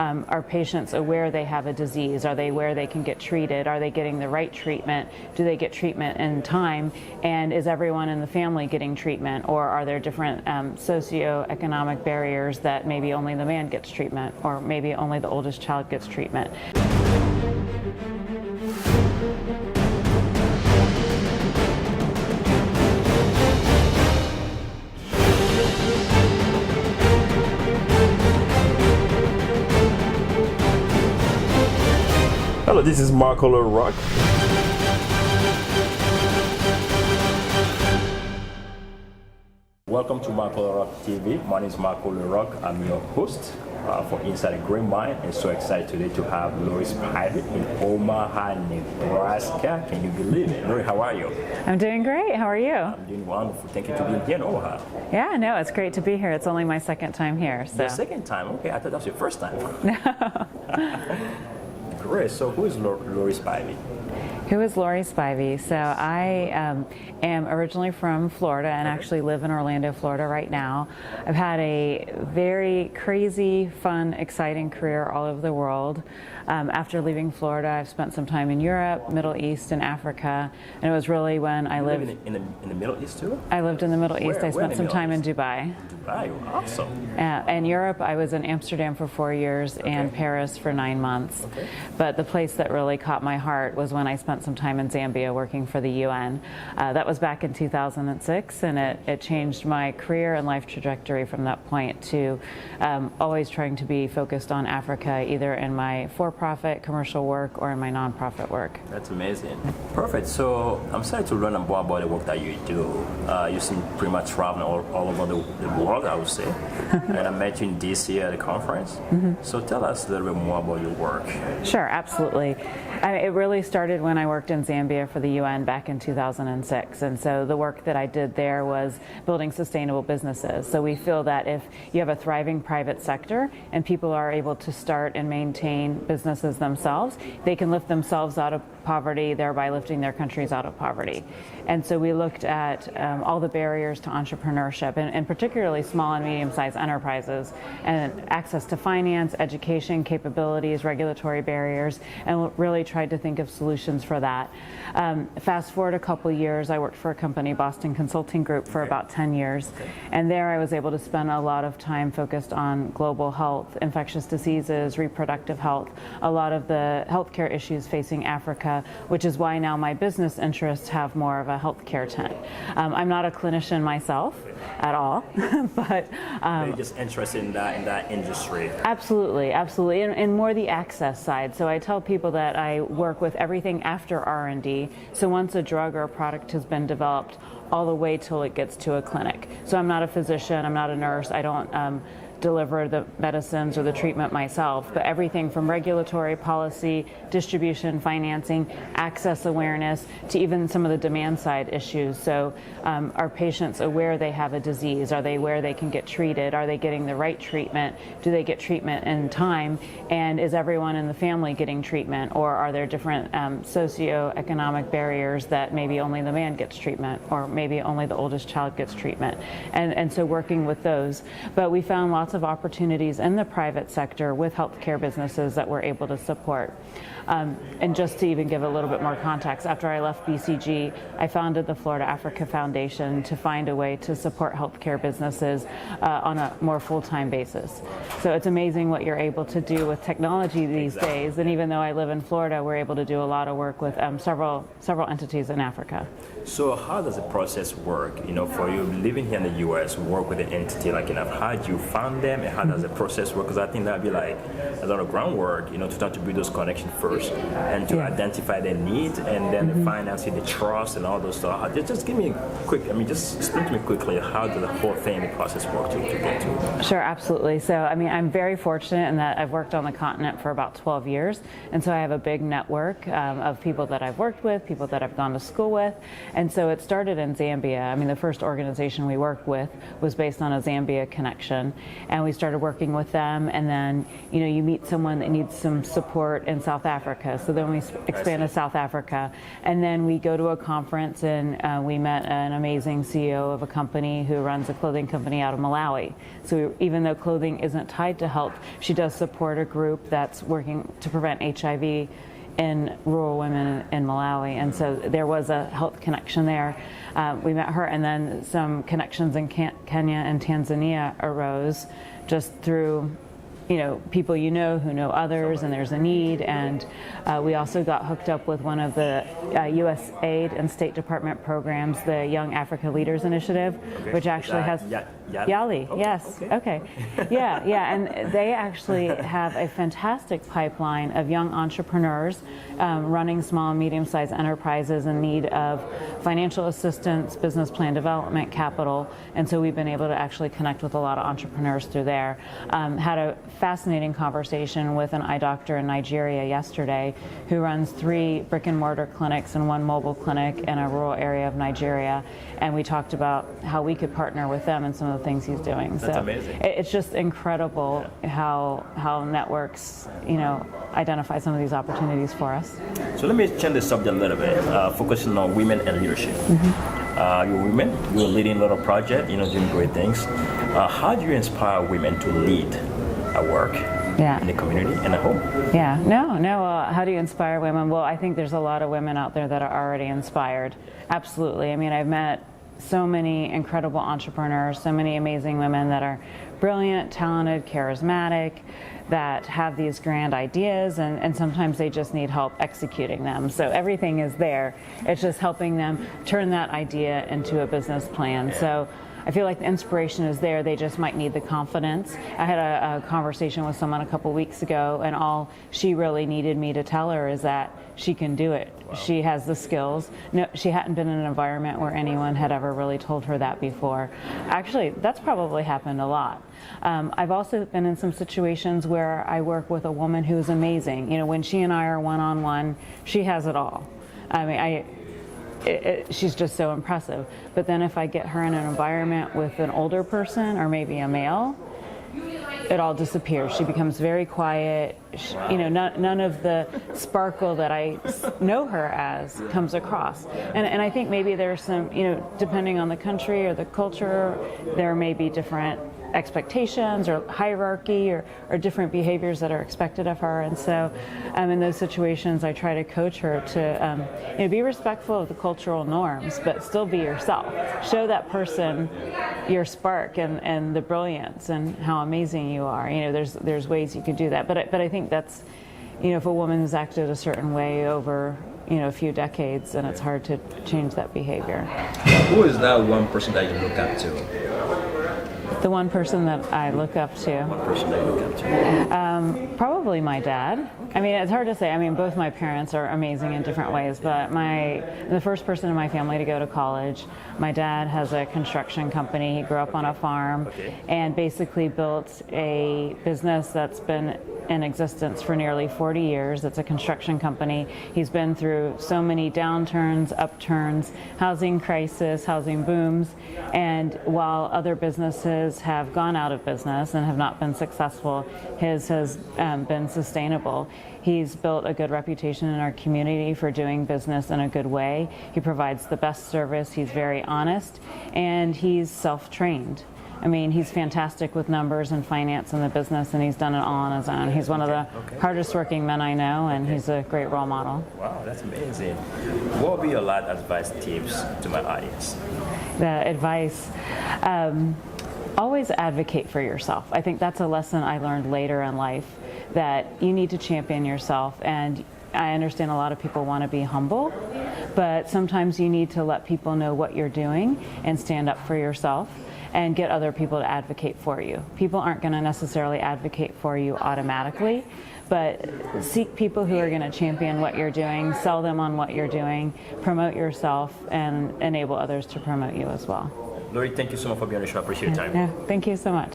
Are patients aware they have a disease? Are they aware they can get treated? Are they getting the right treatment? Do they get treatment in time? And is everyone in the family getting treatment? Or are there different socioeconomic barriers that maybe only the man gets treatment, or maybe only the oldest child gets treatment? Hello, this is Marco LeRoc. Welcome to Marco LeRoc TV. My name is Marco LeRoc. I'm your host for Inside a Great Mind, and so excited today to have Lori Spivey in Omaha, Nebraska. Can you believe it? Lori, how are you? I'm doing great. How are you? I'm doing wonderful. Thank you for being here in Omaha. Yeah, no, it's great to be here. It's only my second time here. So. The second time? Okay, I thought that was your first time. Great. So who is Lori Spivey? Who is Lori Spivey? So I am originally from Florida and actually live in Orlando, Florida right now. I've had a very crazy, fun, exciting career all over the world. After leaving Florida, I've spent some time in Europe, Middle East, and Africa. And it was really when I lived in the Middle East too? I lived in the Middle East. I spent some time in Dubai. Dubai, awesome. And Europe, I was in Amsterdam for 4 years and Paris for 9 months. Okay. But the place that really caught my heart was when I spent some time in Zambia working for the UN. That was back in 2006, and it changed my career and life trajectory from that point to always trying to be focused on Africa, either in my for-profit commercial work or in my non-profit work. That's amazing. Perfect. So I'm excited to learn more about the work that you do. You seem pretty much traveling all over the world, I would say. And I met you in DC at a conference. So tell us a little bit more about your work. Sure, absolutely. It really started when I worked in Zambia for the UN back in 2006. And so the work that I did there was building sustainable businesses. So we feel that if you have a thriving private sector and people are able to start and maintain businesses themselves, they can lift themselves out of poverty, thereby lifting their countries out of poverty. And so we looked at all the barriers to entrepreneurship, and particularly small and medium-sized enterprises, and access to finance, education, capabilities, regulatory barriers, and really tried to think of solutions for that. Fast forward a couple years, I worked for a company, Boston Consulting Group, for about 10 years. And there I was able to spend a lot of time focused on global health, infectious diseases, reproductive health, a lot of the healthcare issues facing Africa, which is why now my business interests have more of a healthcare tint. I'm not a clinician myself at all, but you're just interested in that industry. Absolutely, absolutely, and more the access side. So I tell people that I work with everything after R&D. So once a drug or a product has been developed, all the way till it gets to a clinic. So I'm not a physician, I'm not a nurse, I don't deliver the medicines or the treatment myself, but everything from regulatory policy, distribution, financing, access awareness, to even some of the demand side issues. So are patients aware they have a disease? Are they aware they can get treated? Are they getting the right treatment? Do they get treatment in time? And is everyone in the family getting treatment? Or are there different socioeconomic barriers that maybe only the man gets treatment, or maybe only the oldest child gets treatment? And so working with those. But we found lots of opportunities in the private sector with healthcare businesses that we're able to support. And just to even give a little bit more context, after I left BCG, I founded the Florida Africa Foundation to find a way to support healthcare businesses on a more full-time basis. So it's amazing what you're able to do with technology these days. And even though I live in Florida, we're able to do a lot of work with several entities in Africa. So how does the process work? You know, for you living here in the U.S., work with an entity like enough, how do you find them, and how does the process work? Because I think that'd be like a lot of groundwork, you know, to start to build those connections first, and to identify their needs, and then the financing, the trust, and all those stuff. Just give me a quick, just explain to me quickly how does the whole thing, the process work to get to? Sure, absolutely. So, I'm very fortunate in that I've worked on the continent for about 12 years, and so I have a big network of people that I've worked with, people that I've gone to school with, and so it started in Zambia. The first organization we worked with was based on a Zambia connection, and we started working with them. And then, you meet someone that needs some support in South Africa, so then we expand to South Africa. And then we go to a conference, and we met an amazing CEO of a company who runs a clothing company out of Malawi. So even though clothing isn't tied to health, she does support a group that's working to prevent HIV in rural women in Malawi, and so there was a health connection there. We met her, and then some connections in Kenya and Tanzania arose just through people who know others, and there's a need. And we also got hooked up with one of the USAID and State Department programs, the Young Africa Leaders Initiative, which actually has Yali. Okay. Yes. Okay. Yeah. And they actually have a fantastic pipeline of young entrepreneurs running small and medium-sized enterprises in need of financial assistance, business plan development, capital. And so we've been able to actually connect with a lot of entrepreneurs through there. Had a fascinating conversation with an eye doctor in Nigeria yesterday who runs 3 brick and mortar clinics and 1 mobile clinic in a rural area of Nigeria, and we talked about how we could partner with them and some of the things he's doing. That's amazing. It's just incredible how networks identify some of these opportunities for us. So let me change the subject a little bit, focusing on women and leadership. You're women, you're leading a lot of projects, doing great things. How do you inspire women to lead at work, in the community, and at home? How do you inspire women? Well, I think there's a lot of women out there that are already inspired. Absolutely. I mean, I've met so many incredible entrepreneurs, so many amazing women that are brilliant, talented, charismatic, that have these grand ideas, and sometimes they just need help executing them. So everything is there. It's just helping them turn that idea into a business plan. So I feel like the inspiration is there. They just might need the confidence. I had a conversation with someone a couple weeks ago, and all she really needed me to tell her is that she can do it. Wow. She has the skills. No, she hadn't been in an environment where anyone had ever really told her that before. Actually, that's probably happened a lot. I've also been in some situations where I work with a woman who is amazing. When she and I are one-on-one, she has it all. I mean, she's just so impressive. But then if I get her in an environment with an older person or maybe a male, it all disappears. She becomes very quiet. None of the sparkle that I know her as comes across. And I think maybe there's some, depending on the country or the culture, there may be different expectations or hierarchy or different behaviors that are expected of her. And so in those situations, I try to coach her to be respectful of the cultural norms, but still be yourself. Show that person your spark and the brilliance and how amazing you are. There's ways you can do that. But I think that's, if a woman has acted a certain way over a few decades, then it's hard to change that behavior. Who is that one person that you look up to? The one person that I look up to. One person that you look up to. Probably my dad. I mean, it's hard to say. I mean, both my parents are amazing in different ways, but the first person in my family to go to college, my dad has a construction company. He grew up on a farm and basically built a business that's been in existence for nearly 40 years. It's a construction company. He's been through so many downturns, upturns, housing crisis, housing booms, and while other businesses have gone out of business and have not been successful, his has been sustainable. He's built a good reputation in our community for doing business in a good way. He provides the best service. He's very honest, and he's self-trained. I mean, he's fantastic with numbers and finance in the business, and he's done it all on his own. He's one of the hardest working men I know, and he's a great role model. Wow, that's amazing. What would be your last advice tips to my audience? The advice, always advocate for yourself. I think that's a lesson I learned later in life, that you need to champion yourself. And I understand a lot of people want to be humble, but sometimes you need to let people know what you're doing and stand up for yourself and get other people to advocate for you. People aren't going to necessarily advocate for you automatically, but seek people who are going to champion what you're doing, sell them on what you're doing, promote yourself, and enable others to promote you as well. Lori, thank you so much for being on the show. I appreciate your time. Yeah, thank you so much.